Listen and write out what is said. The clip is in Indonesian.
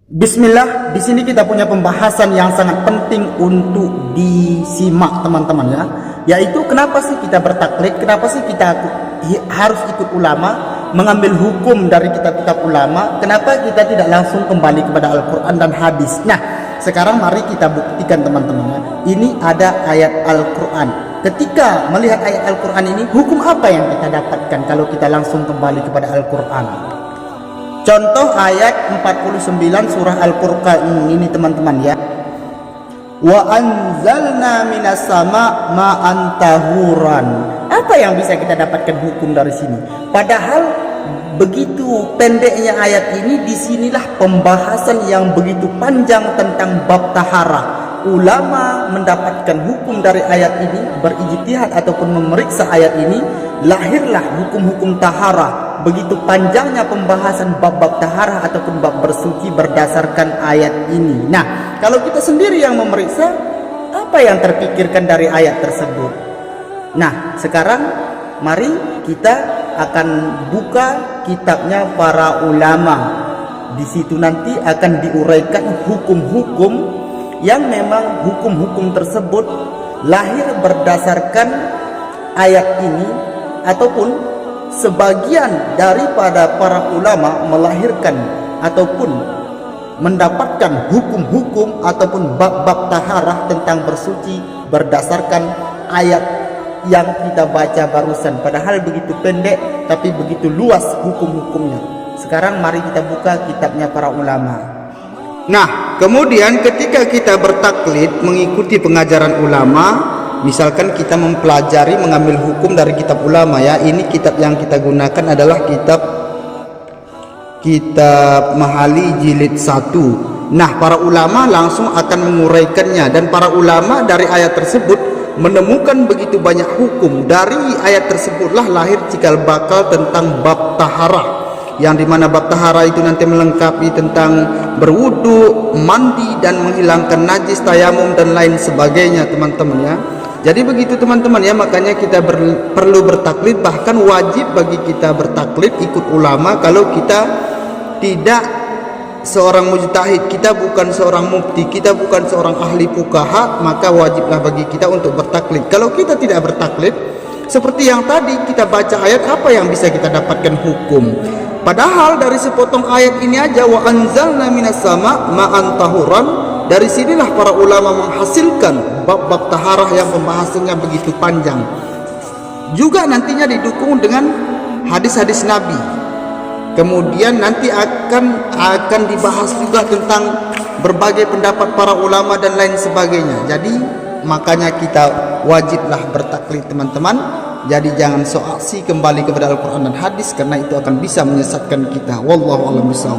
Bismillah, di sini kita punya pembahasan yang sangat penting untuk disimak teman-teman ya. Yaitu kenapa sih kita bertaklid, kenapa sih kita harus ikut ulama, mengambil hukum dari kitab-kitab ulama, kenapa kita tidak langsung kembali kepada Al-Quran dan hadis. Nah, sekarang mari kita buktikan teman-teman ya. Ini ada ayat Al-Quran. Ketika melihat ayat Al-Quran ini, hukum apa yang kita dapatkan kalau kita langsung kembali kepada Al-Quran? Contoh ayat 49 surah Al-Furqan ini teman-teman ya. Wa anzalna minas sama ma'an tahuran. Apa yang bisa kita dapatkan hukum dari sini? Padahal begitu pendeknya ayat ini, disinilah pembahasan yang begitu panjang tentang bab tahara. Ulama mendapatkan hukum dari ayat ini, berijtihad ataupun memeriksa ayat ini, lahirlah hukum-hukum tahara. Begitu panjangnya pembahasan bab-bab taharah ataupun bab bersuci berdasarkan ayat ini. Nah, kalau kita sendiri yang memeriksa, apa yang terpikirkan dari ayat tersebut? Nah, sekarang mari kita akan buka kitabnya para ulama. Di situ nanti akan diuraikan hukum-hukum yang memang hukum-hukum tersebut lahir berdasarkan ayat ini, ataupun sebagian daripada para ulama melahirkan ataupun mendapatkan hukum-hukum ataupun bab-bab taharah tentang bersuci berdasarkan ayat yang kita baca barusan. Padahal begitu pendek tapi begitu luas hukum-hukumnya. Sekarang mari kita buka kitabnya para ulama. Nah, kemudian ketika kita bertaklid mengikuti pengajaran ulama, misalkan kita mempelajari mengambil hukum dari kitab ulama ya. Ini kitab yang kita gunakan adalah kitab Mahali jilid 1. Nah, para ulama langsung akan menguraikannya, dan para ulama dari ayat tersebut menemukan begitu banyak hukum. Dari ayat tersebutlah lahir cikal bakal tentang bab taharah, yang dimana bab tahara itu nanti melengkapi tentang berwudu, mandi dan menghilangkan najis, tayamum dan lain sebagainya teman-teman ya. Jadi begitu teman-teman ya, makanya kita perlu bertaklid, bahkan wajib bagi kita bertaklid ikut ulama. Kalau kita tidak seorang mujtahid, kita bukan seorang mufti, kita bukan seorang ahli fuqaha, maka wajiblah bagi kita untuk bertaklid. Kalau kita tidak bertaklid, seperti yang tadi kita baca ayat, apa yang bisa kita dapatkan hukum? Padahal dari sepotong ayat ini aja, wa anzalna minas sama ma'an tahuran, dari sinilah para ulama menghasilkan bab-bab taharah yang pembahasannya begitu panjang. Juga nantinya didukung dengan hadis-hadis Nabi. Kemudian nanti akan dibahas juga tentang berbagai pendapat para ulama dan lain sebagainya. Jadi makanya kita wajiblah bertaklid teman-teman. Jadi jangan sok aksi kembali kepada Al-Quran dan hadis, karena itu akan bisa menyesatkan kita. Wallahu a'lam bishawab.